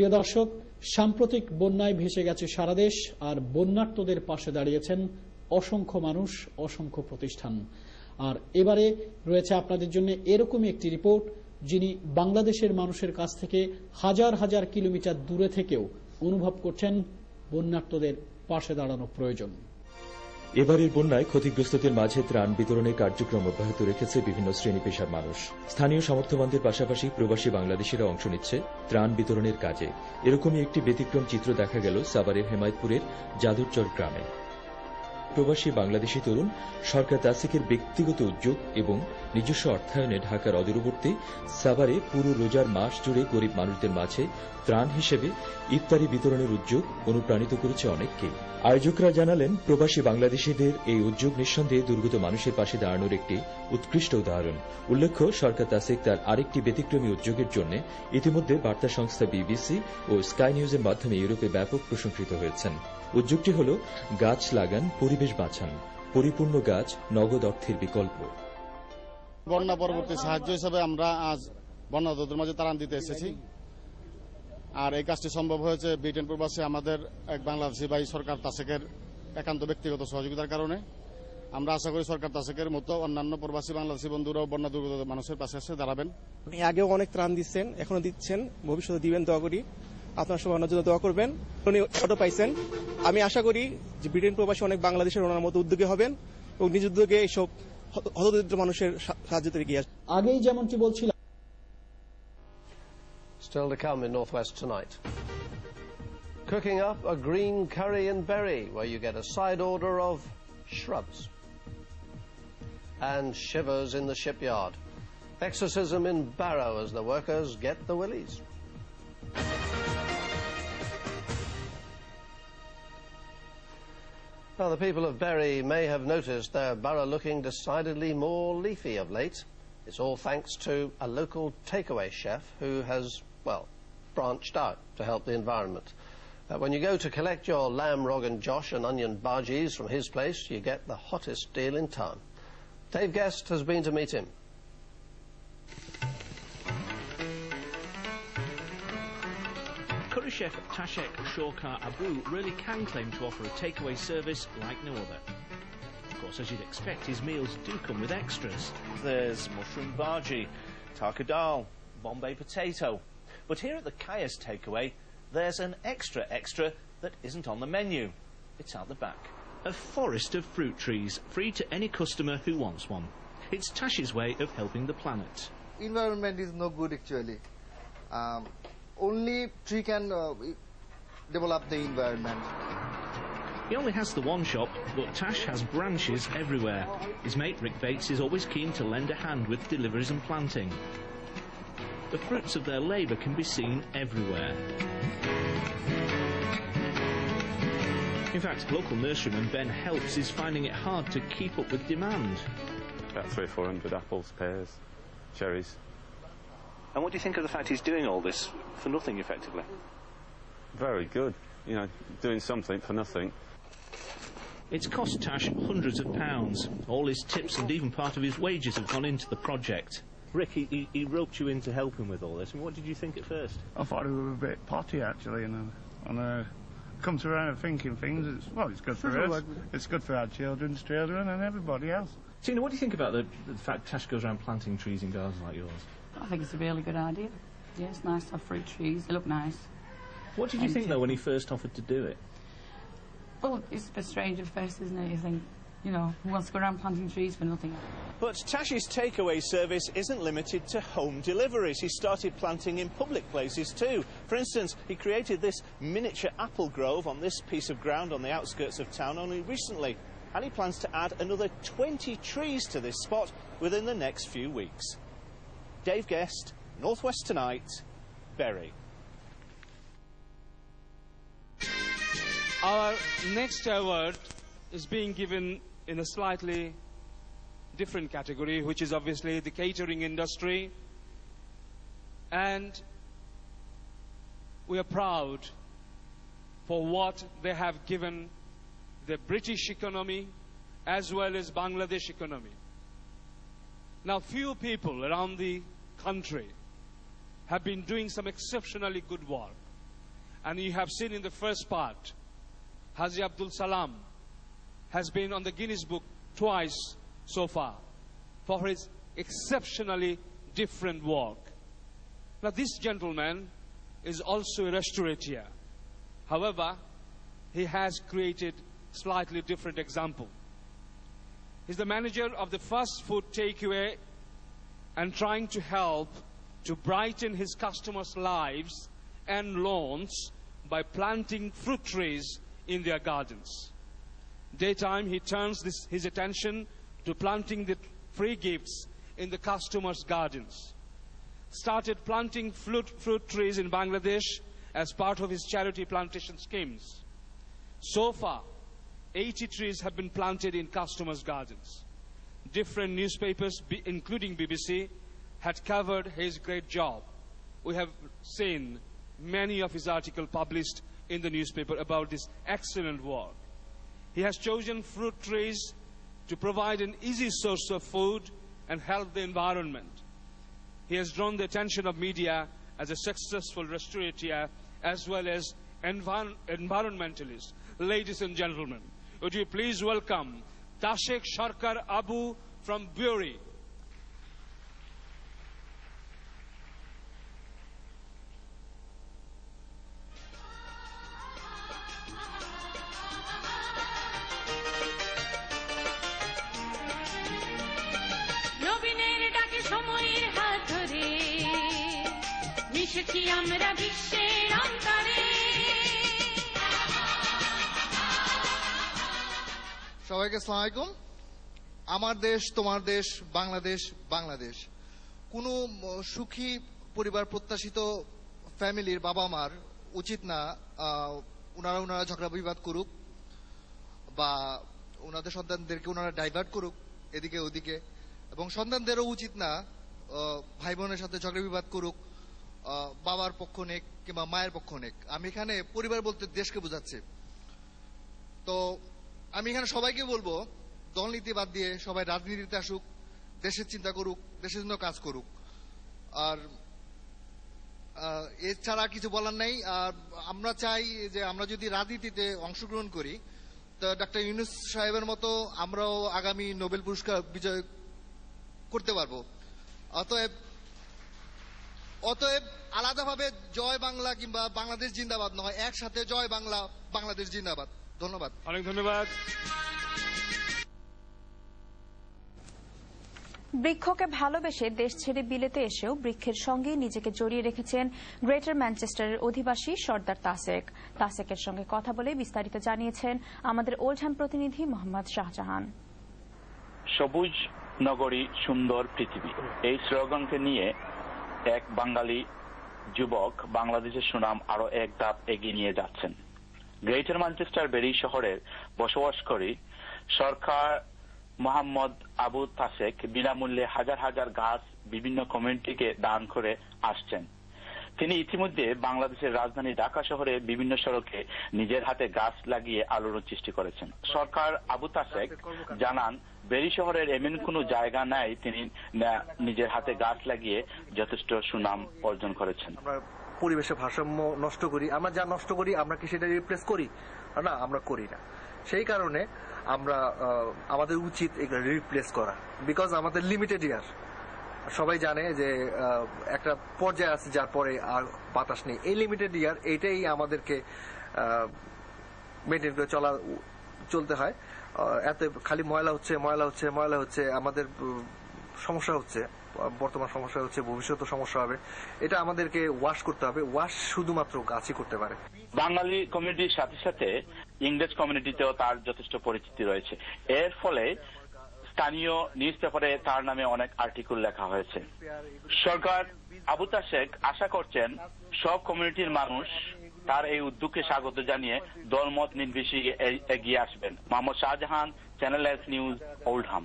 প্রিয় দর্শক, সাম্প্রতিক বন্যায় ভেসে গেছে সারা দেশ, আর বন্যার্তদের পাশে দাঁড়িয়েছেন অসংখ্য মানুষ, অসংখ্য প্রতিষ্ঠান। আর এবারে রয়েছে আপনাদের জন্য এরকমই একটি রিপোর্ট, যিনি বাংলাদেশের মানুষের কাছ থেকে হাজার হাজার কিলোমিটার দূরে থেকেও অনুভব করছেন বন্যার্তদের পাশে দাঁড়ানো প্রয়োজন। এবারের বন্যায় ক্ষতিগ্রস্তদের মাঝে ত্রাণ বিতরণের কার্যক্রম অব্যাহত রেখেছে বিভিন্ন শ্রেণী পেশার মানুষ। স্থানীয় সামর্থ্যবানদের পাশাপাশি প্রবাসী বাংলাদেশিরা অংশ নিচ্ছে ত্রাণ বিতরণের কাজে। এরকমই একটি ব্যতিক্রম চিত্র দেখা গেল সাভারের হেমায়তপুরের যাদুরচর গ্রামে। প্রবাসী বাংলাদেশি তরুণ সরকার তাসিকের ব্যক্তিগত উদ্যোগ এবং নিজস্ব অর্থায়নে ঢাকার অদূরবর্তী সাভারে পুরো রোজার মাস জুড়ে গরিব মানুষদের মাঝে ত্রাণ হিসেবে ইফতারি বিতরণের উদ্যোগ অনুপ্রাণিত করেছে অনেককেই। আয়োজকরা জানালেন, প্রবাসী বাংলাদেশিদের এই উদ্যোগ নিঃসন্দেহে দুর্গত মানুষের পাশে দাঁড়ানোর একটি উৎকৃষ্ট উদাহরণ। উল্লেখ্য, সরকার তাসিক তার আরেকটি ব্যতিক্রমী উদ্যোগের জন্য ইতিমধ্যে বার্তা সংস্থা বিবিসি ও স্কাই নিউজের মাধ্যমে ইউরোপে ব্যাপক প্রশংসিত হয়েছেন। উদ্যোগটি হল গাছ লাগান, পরিবেশ বাঁচান, পরিপূর্ণ গাছ নগদ অর্থের বিকল্প। বন্যা পরবর্তী সাহায্য হিসেবে আমরা আজ বন্যার্তদের মাঝে ত্রাণ দিতে এসেছি। আর এই কাজটি সম্ভব হয়েছে ব্রিটেন প্রবাসী আমাদের এক বাংলাদেশি ভাই সরকার তাসেকের একান্ত ব্যক্তিগত সহযোগিতার কারণে। আমরা আশা করি সরকার তাসেকের মতো অন্যান্য প্রবাসী বাংলাদেশি বন্ধুরাও বন্যা দুর্গত মানুষের পাশে এসে দাঁড়াবেন। আগেও অনেক ত্রাণ দিচ্ছেন, এখনো দিচ্ছেন, ভবিষ্যতে দিবেন, দোয়া করি। আপনার সবার জন্য দোয়া করবেন। উনি অটো পাইছেন, আমি আশা করি যে ব্রিটেন প্রবাসী অনেক বাংলাদেশের ওনার মতো উদ্যোগী হবেন এবং নিজ উদ্যোগে এইসব হতদরিদ্র মানুষের সাহায্য এগিয়ে আসবেন। আগেই যেমনটি বলছিলাম, Still to come in Northwest Tonight. Cooking up a green curry in Bury, where you get a side order of shrubs. And shivers in the shipyard. Exorcism in Barrow as the workers get the willies. Now, the people of Bury may have noticed their borough looking decidedly more leafy of late. It's all thanks to a local takeaway chef who has, well, branched out to help the environment. When you go to collect your lamb rogan josh and onion bhajis from his place, you get the hottest deal in town. Dave Guest has been to meet him. Curry chef Tashek Shorkar Abu really can claim to offer a takeaway service like no other. Of course, as you'd expect, his meals do come with extras. There's mushroom bhaji, taka dal, Bombay potato. But here at the Kayas takeaway, there's an extra that isn't on the menu. It's out the back. A forest of fruit trees, free to any customer who wants one. It's Tash's way of helping the planet. Environment is no good actually. Only tree can develop the environment. He only has the one shop, but Tash has branches everywhere. His mate Rick Bates is always keen to lend a hand with deliveries and planting. The fruits of their labour can be seen everywhere. In fact, local nurseryman Ben Helps is finding it hard to keep up with demand. About 300-400 apples, pears, cherries. And what do you think of the fact he's doing all this for nothing, effectively? Very good. You know, doing something for nothing. It's cost Tash hundreds of pounds. All his tips and even part of his wages have gone into the project. Rick, he roped you into helping with all this. I mean, what did you think at first? I thought it was a bit potty, actually, and come to around thinking things. It's good for us. It's good for our children's children and everybody else. Tina, what do you think about the fact Tash goes around planting trees in gardens like yours? I think it's a really good idea. Yeah, it's nice to have fruit trees. They look nice. What did you think, though, when he first offered to do it? Well, it's a bit strange at first, isn't it? You think, you know, who wants to go around planting trees for nothing? But Tash's takeaway service isn't limited to home deliveries. He started planting in public places too. For instance, he created this miniature apple grove on this piece of ground on the outskirts of town only recently. And he plans to add another 20 trees to this spot within the next few weeks. Dave Guest, Northwest Tonight, Bury. Our next award is being given in a slightly different category, which is obviously the catering industry. And we are proud for what they have given the British economy as well as Bangladesh economy. Now, few people around the country have been doing some exceptionally good work. And you have seen in the first part, Haji Abdul Salam has been on the Guinness Book twice so far for his exceptionally different work. Now this gentleman is also a restaurateur. However, he has created slightly different example. He's the manager of the fast food takeaway and trying to help to brighten his customers' lives and lawns by planting fruit trees in their gardens. Daytime, he turns his attention to planting the free gifts in the customers' gardens. Started planting fruit trees in Bangladesh as part of his charity plantation schemes. So far, 80 trees have been planted in customers' gardens. Different newspapers, including BBC, had covered his great job. We have seen many of his articles published in the newspaper about this excellent work. He has chosen fruit trees to provide an easy source of food and help the environment. He has drawn the attention of media as a successful restaurateur as well as environmentalist. Ladies and gentlemen, would you please welcome Tashek Sharkar Abu from Bury. সবাইকে আসসালামু আলাইকুম। আমার দেশ তোমার দেশ বাংলাদেশ, বাংলাদেশ। কোনো সুখী পরিবার প্রত্যাশিত ফ্যামিলির বাবা মার উচিত না ওনারা ঝগড়া বিবাদ করুক বা ওনাদের সন্তানদেরকে ওনারা ডাইভার্ট করুক এদিকে ওদিকে, এবং সন্তানদেরও উচিত না ভাই বোনের সাথে ঝগড়া বিবাদ করুক, বাবার পক্ষ নেক কিংবা মায়ের পক্ষ নেক। আমি এখানে পরিবার বলতে দেশকে বোঝাচ্ছি। তো আমি এখানে সবাইকে বলবো দলনীতি বাদ দিয়ে সবাই রাজনীতিতে আসুক, দেশের চিন্তা করুক, দেশের জন্য কাজ করুক। আর এছাড়া কিছু বলার নাই। আর আমরা চাই যে আমরা যদি রাজনীতিতে অংশগ্রহণ করি তো ডক্টর ইউনূস সাহেবের মতো আমরাও আগামী নোবেল পুরস্কার বিজয় করতে পারবো। অতএব আলাদাভাবে জয় বাংলা কিংবা বাংলাদেশ জিন্দাবাদ নয়, একসাথে জয় বাংলা, বাংলাদেশ জিন্দাবাদ। ধন্যবাদ। অনেক ধন্যবাদ। বৃক্ষকে ভালোবেসে দেশ ছেড়ে বিলেতে এসেও বৃক্ষের সঙ্গে নিজেকে জড়িয়ে রেখেছেন গ্রেটার ম্যানচেস্টারের অধিবাসী সর্দার তাসেকের সঙ্গে কথা বলে বিস্তারিত জানিয়েছেন আমাদের ওল্ডহ্যাম প্রতিনিধি মোহাম্মদ শাহজাহান। সবুজ নগরী, সুন্দর পৃথিবী, এই স্লোগানকে নিয়ে এক বাঙালি যুবক বাংলাদেশের সুনাম আরো এক ধাপ এগিয়ে নিয়ে যাচ্ছেন। গ্রেটার ম্যানচেস্টার বেরি শহরের বসবাসকারী সরকার মোহাম্মদ আবু তাসেক বিনামূল্যে হাজার হাজার গাছ বিভিন্ন কমিউনিটিকে দান করে আসছেন। তিনি ইতিমধ্যে বাংলাদেশের রাজধানী ঢাকা শহরে বিভিন্ন সড়কে নিজের হাতে গাছ লাগিয়ে আলোড়ন সৃষ্টি করেছেন। সরকার আবু তাসেক জানান, বেরি শহরের এমন কোনো জায়গা নাই তিনি নিজের হাতে গাছ লাগিয়ে যথেষ্ট সুনাম অর্জন করেছেন। পরিবেশের ভারসাম্য নষ্ট করি, আমরা যা নষ্ট করি আমরা কি সেটা রিপ্লেস করি? না, আমরা করি না। সেই কারণে আমরা আমাদের উচিত এগুলো রিপ্লেস করা, বিকজ আমাদের লিমিটেড ইয়ার। সবাই জানে যে একটা পর্যায়ে আছে যার পরে আর বাতাস নেই। এই লিমিটেড ইয়ার এইটাই আমাদেরকে মেনটেন করে চলতে হয়। এত খালি ময়লা হচ্ছে, আমাদের সমস্যা হচ্ছে, বর্তমান সমস্যা হচ্ছে, ভবিষ্যতে সমস্যা হবে। এটা আমাদেরকে ওয়াশ করতে হবে। ওয়াশ শুধুমাত্র গাছই করতে পারে। বাঙালি কমিউনিটির সাথে সাথে ইংরেজ কমিউনিটিতেও তার যথেষ্ট পরিচিতি রয়েছে। এর ফলে স্থানীয় নিউজ পেপারে তার নামে অনেক আর্টিকেল লেখা হয়েছে। সরকার আবু তাসেক আশা করছেন সব কমিউনিটির মানুষ তার এই উদ্যোগকে স্বাগত জানিয়ে দলমত নির্বিশেষে এগিয়ে আসবেন। Mohammad Shahjahan, channel S news, Oldham.